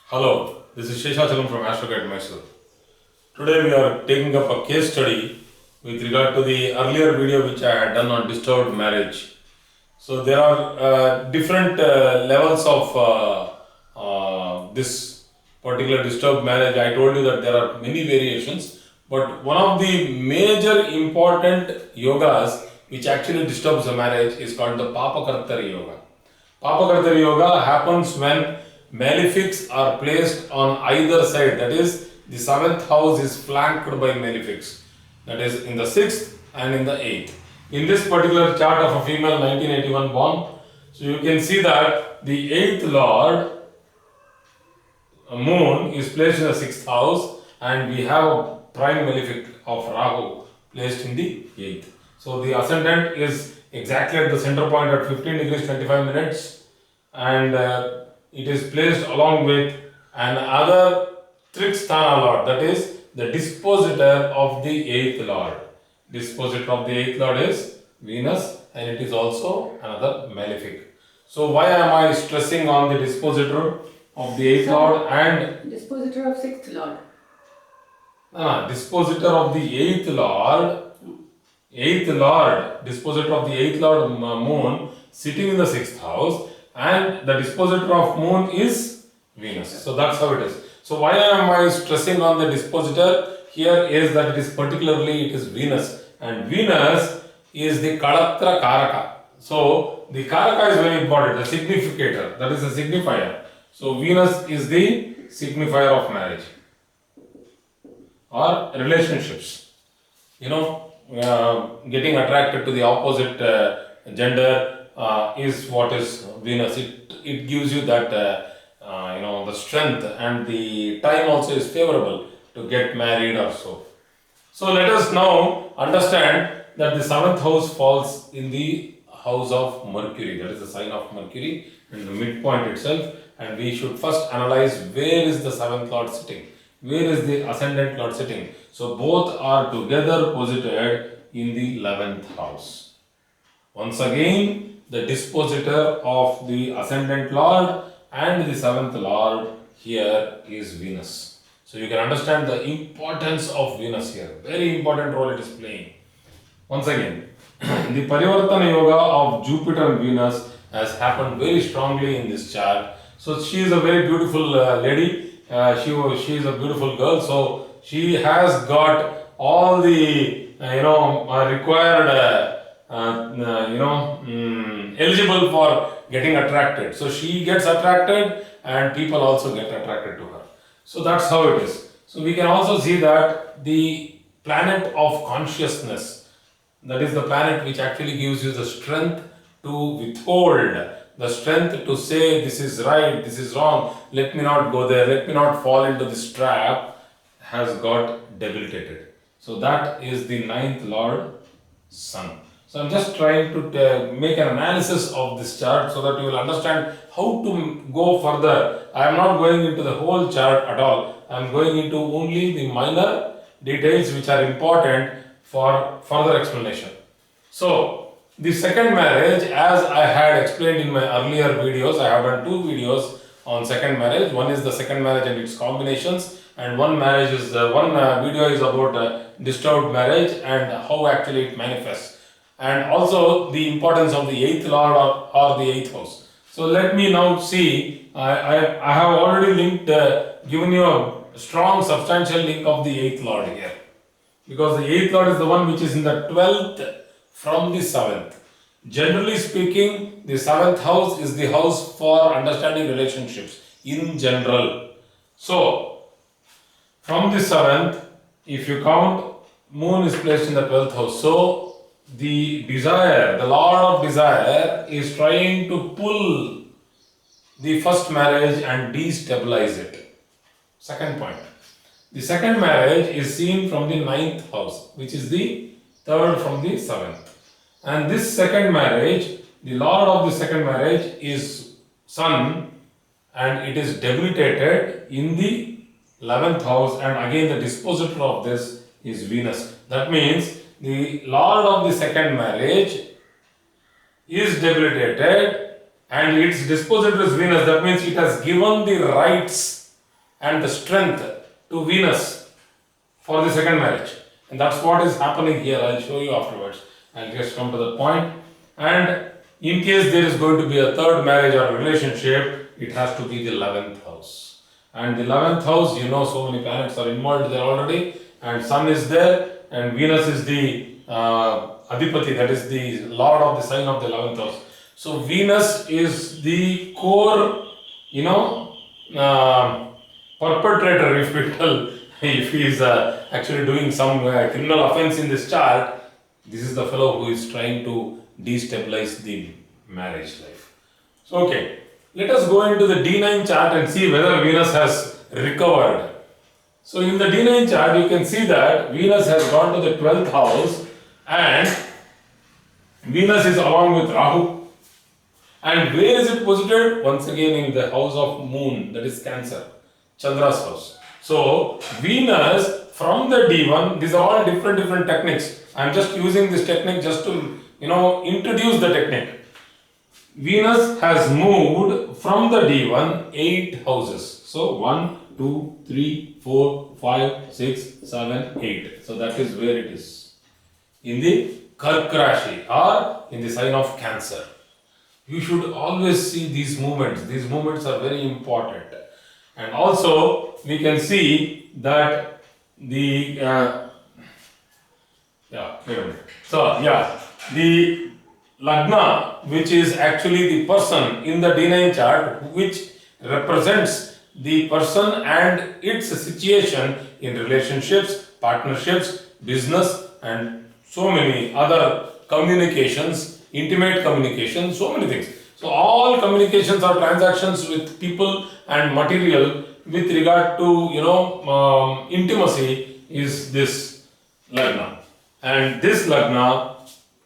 Hello, this is Sheshachalam from Astrology Mysore. Today we are taking up a case study with regard to the earlier video which I had done on disturbed marriage. So there are different levels of this particular disturbed marriage. I told you that there are many variations, but one of the major important yogas which actually disturbs the marriage is called the Papakarta Yoga. Papakarta Yoga happens when malefics are placed on either side, that is, the 7th house is flanked by malefics, that is, in the 6th and in the 8th. In this particular chart of a female 1981 born, so you can see that the 8th lord moon is placed in the 6th house and we have a prime malefic of Rahu placed in the 8th. So the ascendant is exactly at the center point at 15 degrees 25 minutes and it is placed along with another Triksthana lord, that is the dispositor of the 8th lord. Dispositor of the 8th lord is Venus and it is also another malefic. So why am I stressing on the dispositor of the 8th lord and dispositor of 6th lord? Dispositor of the 8th lord, dispositor of the 8th lord moon sitting in the 6th house, and the dispositor of moon is Venus. So that's how it is. So why am I stressing on the dispositor? Here is that it is Venus, and Venus is the Kalatra Karaka. So the Karaka is very important, the significator, that is a signifier. So Venus is the signifier of marriage or relationships. Getting attracted to the opposite gender is what is Venus. It gives you that the strength, and the time also is favorable to get married or so. So let us now understand that the 7th house falls in the house of Mercury, that is the sign of Mercury in the midpoint itself, and we should first analyze where is the 7th lord sitting, where is the ascendant lord sitting. So both are together posited in the 11th house. Once again, the dispositor of the ascendant lord and the 7th lord here is Venus. So you can understand the importance of Venus here. Very important role it is playing. Once again, the Parivartana Yoga of Jupiter and Venus has happened very strongly in this chart. So she is a very beautiful lady. She is a beautiful girl. So she has got all the required eligible for getting attracted. So she gets attracted and people also get attracted to her. So that's how it is. So we can also see that the planet of consciousness, that is the planet which actually gives you the strength to withhold, the strength to say this is right, this is wrong, let me not go there, let me not fall into this trap, has got debilitated. So that is the 9th lord Sun. So I'm just trying to make an analysis of this chart so that you will understand how to go further. I am not going into the whole chart at all. I am going into only the minor details which are important for further explanation. So the second marriage, as I had explained in my earlier videos, I have done 2 videos on second marriage. One is the second marriage and its combinations, and one video is about disturbed marriage and how actually it manifests, and also the importance of the 8th lord or the 8th house. So let me now see, I have already linked, given you a strong substantial link of the 8th lord here, because the 8th lord is the one which is in the 12th from the 7th. Generally speaking, the 7th house is the house for understanding relationships in general. So from the 7th, if you count, moon is placed in the 12th house. So the desire, the lord of desire is trying to pull the first marriage and destabilize it. Second point. The second marriage is seen from the 9th house, which is the 3rd from the 7th. And this second marriage, the lord of the second marriage is Sun, and it is debilitated in the 11th house, and again the dispositor of this is Venus. That means the lord of the second marriage is debilitated and its dispositor is Venus. That means it has given the rights and the strength to Venus for the second marriage. And that's what is happening here. I'll show you afterwards. I'll just come to the point. And in case there is going to be a third marriage or relationship, it has to be the 11th house. And the 11th house, you know, so many planets are involved there already. And Sun is there, and Venus is the Adipati, that is the Lord of the sign of the 11th house. So Venus is the core, you know, perpetrator, if we tell, if he is actually doing some criminal offense in this chart, this is the fellow who is trying to destabilize the marriage life. So, okay, let us go into the D9 chart and see whether Venus has recovered. So, in the D9 chart, you can see that Venus has gone to the 12th house, and Venus is along with Rahu. And where is it posited? Once again in the house of Moon, that is Cancer, Chandra's house. So, Venus from the D1, these are all different techniques. I am just using this technique just to, you know, introduce the technique. Venus has moved from the D1 8 houses. So, 1, 2, 3, 4, 5, 6, 7, 8. So, that is where it is. In the Kark Rashi or in the sign of Cancer. You should always see these movements. These movements are very important. And also, we can see that the the Lagna, which is actually the person in the D9 chart, which represents the person and its situation in relationships, partnerships, business, and so many other communications, intimate communication, so many things. So all communications or transactions with people and material with regard to, you know, intimacy is this Lagna. And this Lagna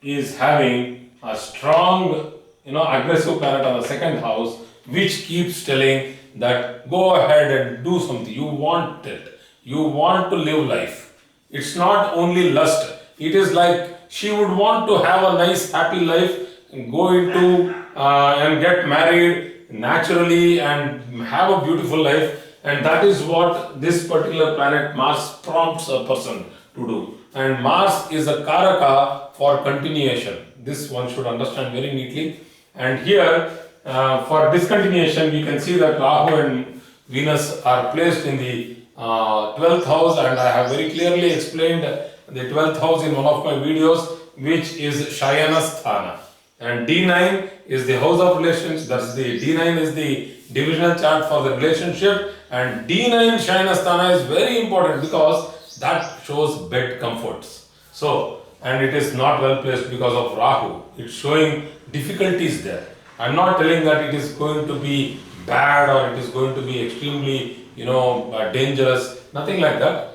is having a strong, you know, aggressive planet on the second house, which keeps telling that go ahead and do something. You want it. You want to live life. It's not only lust. It is like she would want to have a nice, happy life, go into and get married naturally and have a beautiful life. And that is what this particular planet Mars prompts a person to do. And Mars is a Karaka for continuation. This one should understand very neatly. And here, for discontinuation, we can see that Rahu and Venus are placed in the 12th house, and I have very clearly explained the 12th house in one of my videos, which is Shayanasthana. And D9 is the house of relations. That's the D9 is the divisional chart for the relationship, and D9 Shayanasthana is very important because that shows bed comforts. So, and it is not well placed because of Rahu. It's showing difficulties there. I'm not telling that it is going to be bad or it is going to be extremely, you know, dangerous. Nothing like that.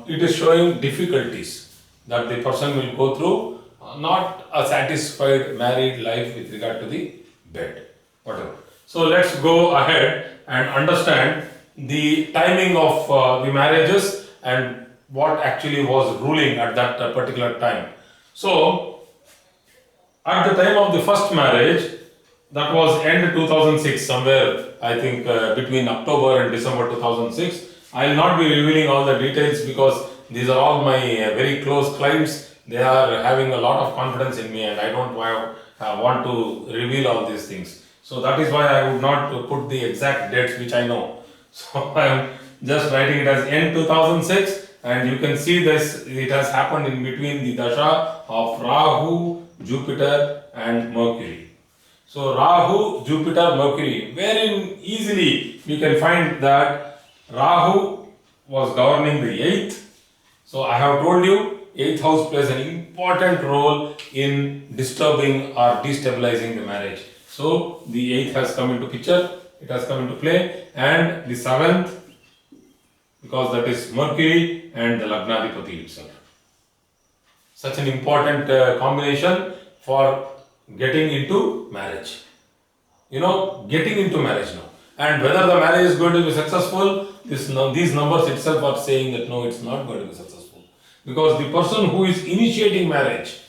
It is showing difficulties that the person will go through. Not a satisfied married life with regard to the bed, whatever. So let's go ahead and understand the timing of the marriages and what actually was ruling at that particular time. So, at the time of the first marriage, that was end 2006, somewhere I think between October and December 2006. I will not be revealing all the details because these are all my very close clients. They are having a lot of confidence in me, and I don't want to reveal all these things. So that is why I would not put the exact dates which I know. So I am just writing it as end 2006, and you can see this, it has happened in between the dasha of Rahu, Jupiter and Mercury. So Rahu, Jupiter, Mercury, very easily we can find that Rahu was governing the 8th. So I have told you 8th house plays an important role in disturbing or destabilizing the marriage. So the 8th has come into picture, it has come into play, and the 7th, because that is Mercury and the Lagnadipati itself. Such an important combination for getting into marriage. You know, getting into marriage now. And whether the marriage is going to be successful, these numbers itself are saying that no, it's not going to be successful. Because the person who is initiating marriage,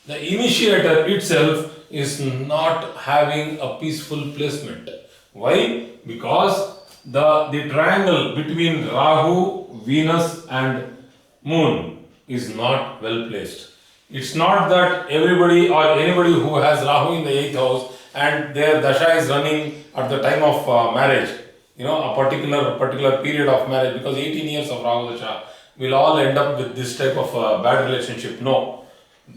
the initiator itself is not having a peaceful placement. Why? Because the triangle between Rahu, Venus and Moon is not well placed. It's not that everybody or anybody who has Rahu in the 8th house and their dasha is running at the time of marriage, a particular period of marriage, because 18 years of Rahu dasha will all end up with this type of bad relationship. No.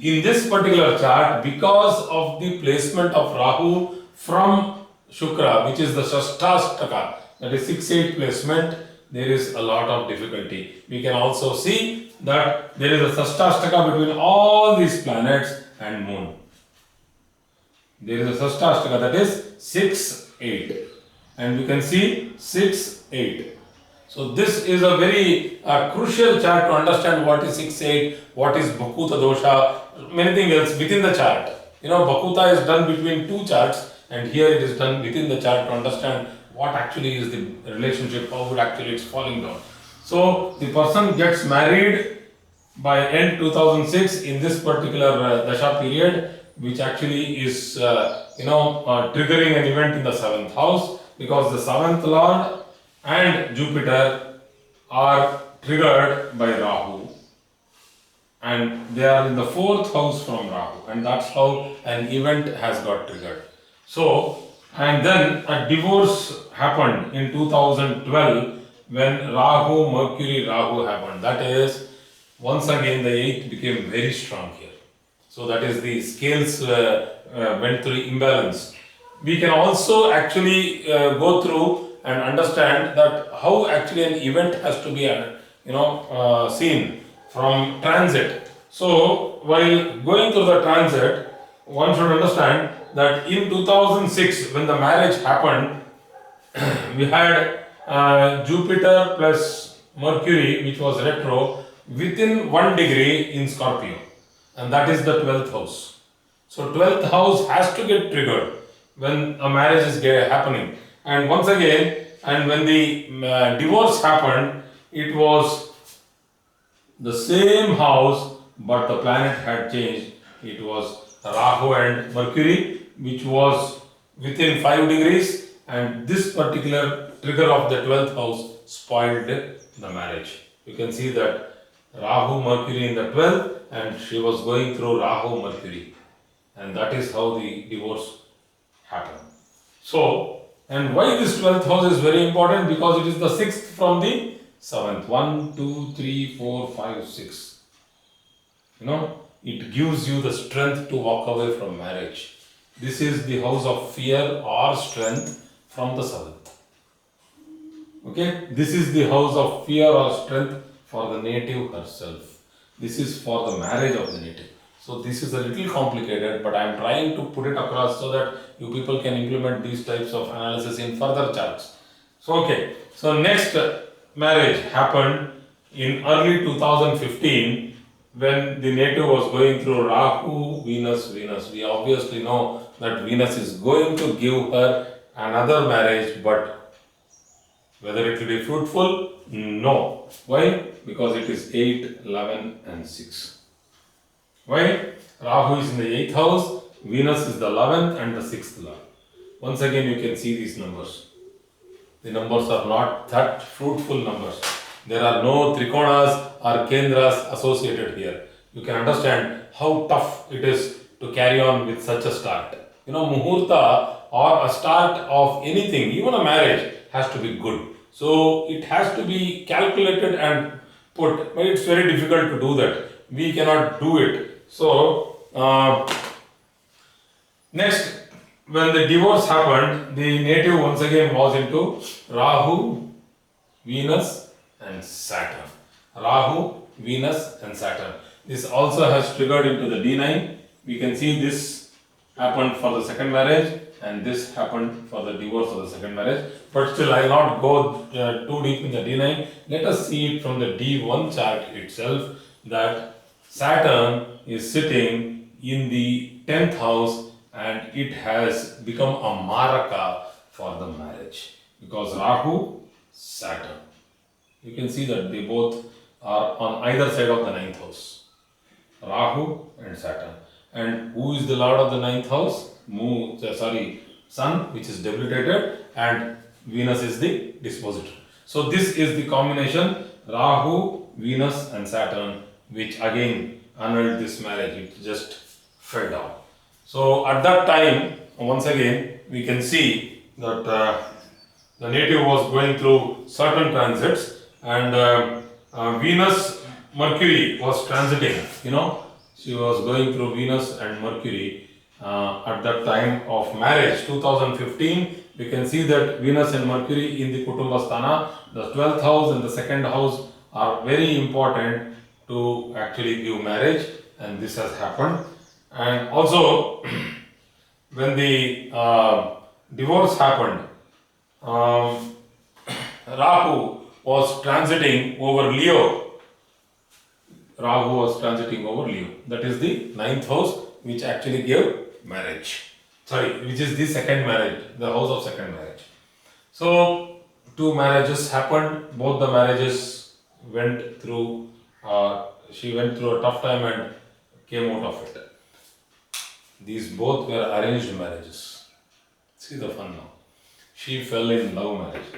In this particular chart, because of the placement of Rahu from Shukra, which is the Shastashtaka, that is 6-8 placement, there is a lot of difficulty. We can also see that there is a Shastashtaka between all these planets and Moon. There is a Shastashtaka, that is 6-8, and you can see 6-8. So this is a very crucial chart to understand what is 6-8, what is Bhakuta dosha, many things else within the chart. Bhakuta is done between two charts, and here it is done within the chart to understand what actually is the relationship, how it actually is falling down. So the person gets married by end 2006 in this particular dasha period, which actually is triggering an event in the 7th house, because the 7th lord and Jupiter are triggered by Rahu, and they are in the 4th house from Rahu, and that's how an event has got triggered. So, and then a divorce happened in 2012 when Mercury Rahu happened. That is, once again the 8th became very strong here. So that is, the scales went through imbalance. We can also actually go through and understand that how actually an event has to be seen from transit. So while going through the transit, one should understand that in 2006 when the marriage happened, we had Jupiter plus Mercury, which was retro, within 1 degree in Scorpio, and that is the 12th house. So 12th house has to get triggered when a marriage is happening. And once again, and when the divorce happened, it was the same house, but the planet had changed. It was Rahu and Mercury, which was within 5 degrees, and this particular trigger of the 12th house spoiled the marriage. You can see that Rahu Mercury in the 12th, and she was going through Rahu Mercury, and that is how the divorce happened. So, and why this 12th house is very important? Because it is the 6th from the 7th. 1, 2, 3, 4, 5, 6. It gives you the strength to walk away from marriage. This is the house of fear or strength from the 7th. Okay, this is the house of fear or strength for the native herself. This is for the marriage of the native. So this is a little complicated, but I am trying to put it across so that you people can implement these types of analysis in further charts. So okay, so next marriage happened in early 2015 when the native was going through Rahu, Venus. We obviously know that Venus is going to give her another marriage, but whether it will be fruitful? No. Why? Because it is 8, 11 and 6. Why? Rahu is in the 8th house, Venus is the 11th and the 6th lord. Once again you can see these numbers. The numbers are not that fruitful numbers. There are no trikonas or kendras associated here. You can understand how tough it is to carry on with such a start. Muhurta or a start of anything, even a marriage, has to be good. So it has to be calculated and put, but it's very difficult to do that. We cannot do it. So, next, when the divorce happened, the native once again was into Rahu, Venus and Saturn. Rahu, Venus and Saturn. This also has triggered into the D9. We can see this happened for the second marriage and this happened for the divorce of the second marriage. But still, I will not go too deep in the D9. Let us see it from the D1 chart itself, that Saturn is sitting in the 10th house and it has become a maraka for the marriage. Because Rahu, Saturn. You can see that they both are on either side of the 9th house. Rahu and Saturn. And who is the lord of the 9th house? Sun, which is debilitated, and Venus is the dispositor. So this is the combination Rahu, Venus and Saturn, which again annulled this marriage. It just fell down. So at that time, once again, we can see that the native was going through certain transits, and Venus, Mercury was transiting, she was going through Venus and Mercury at that time of marriage, 2015. We can see that Venus and Mercury in the Kutumba Sthana, the 12th house and the second house are very important to actually give marriage, and this has happened. And also, when the divorce happened, Rahu was transiting over Leo. Rahu was transiting over Leo. That is the 9th house, which actually gave marriage. Which is the second marriage, the house of second marriage. So, 2 marriages happened. Both the marriages went through, she went through a tough time and came out of it. These both were arranged marriages. See the fun now. She fell in love marriage.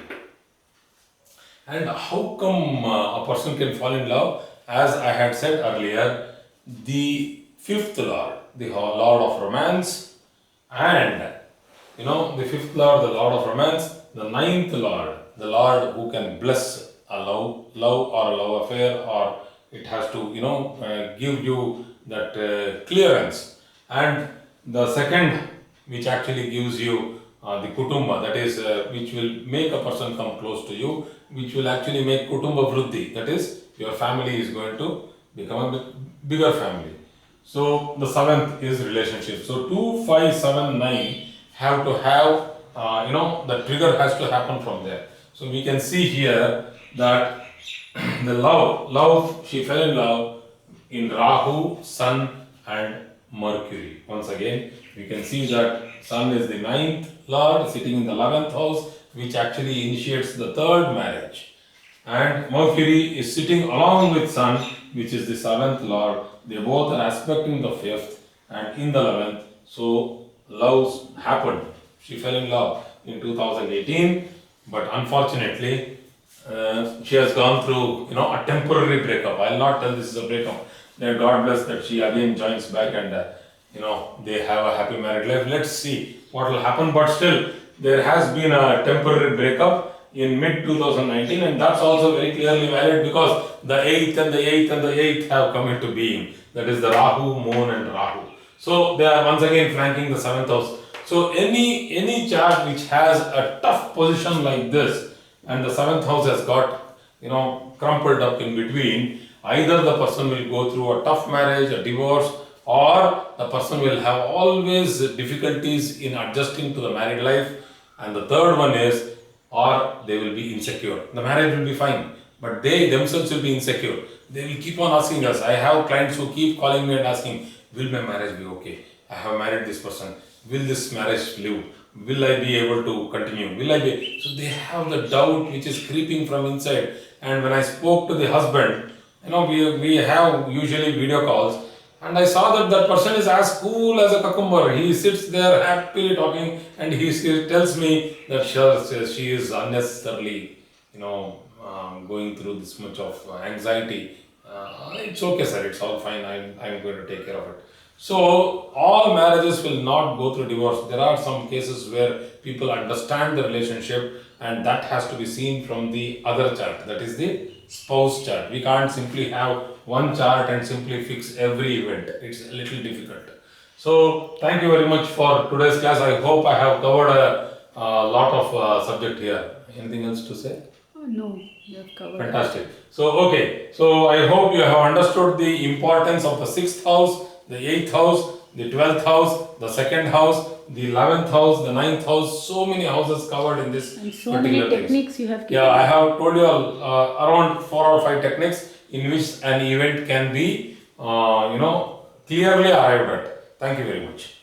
And how come a person can fall in love? As I had said earlier, the 5th Lord, the Lord of Romance, and the 5th Lord, the Lord of Romance, the 9th Lord, the Lord who can bless a love or a love affair, or it has to, give you that clearance. And the second, which actually gives you the Kutumba, that is, which will make a person come close to you, which will actually make Kutumba Vriddhi, that is, your family is going to become a bigger family. So the 7th is relationship. So 2, 5, 7, 9 have to have, the trigger has to happen from there. So we can see here that the love, she fell in love in Rahu, Sun and Mercury. Once again, we can see that Sun is the 9th Lord sitting in the 11th house, which actually initiates the 3rd marriage. And Mercury is sitting along with Sun, which is the 7th Lord. They both are aspecting the 5th and in the 11th. So loves happened. She fell in love in 2018, but unfortunately, she has gone through a temporary breakup. I will not tell this is a breakup. Then God bless that she again joins back and they have a happy married life. Let's see what will happen. But still, there has been a temporary breakup in mid 2019, and that's also very clearly valid because the 8th and the 8th and the 8th have come into being. That is the Rahu, Moon and Rahu. So they are once again flanking the 7th house. So any chart which has a tough position like this and the 7th house has got crumpled up in between, either the person will go through a tough marriage, a divorce, or the person will have always difficulties in adjusting to the married life. And the third one is, or they will be insecure. The marriage will be fine, but they themselves will be insecure. They will keep on asking us. I have clients who keep calling me and asking, will my marriage be okay? I have married this person. Will this marriage live? Will I be able to continue? Will I be? So they have the doubt which is creeping from inside. And when I spoke to the husband, we have usually video calls, and I saw that person is as cool as a cucumber. He sits there happily talking, and he tells me that she is unnecessarily, going through this much of anxiety. It's okay, sir. It's all fine. I'm going to take care of it. So all marriages will not go through divorce. There are some cases where people understand the relationship, and that has to be seen from the other chart. That is the spouse chart. We can't simply have one chart and simply fix every event. It's a little difficult. So thank you very much for today's class. I hope I have covered a lot of subject here. Anything else to say? No, you have covered. Fantastic. So okay. So I hope you have understood the importance of the 6th house, the 8th house, the 12th house, the 2nd house, the 11th house, the 9th house. So many houses covered in this. And so many techniques you have given. Yeah, I have told you around 4 or 5 techniques in which an event can be, clearly arrived at. Thank you very much.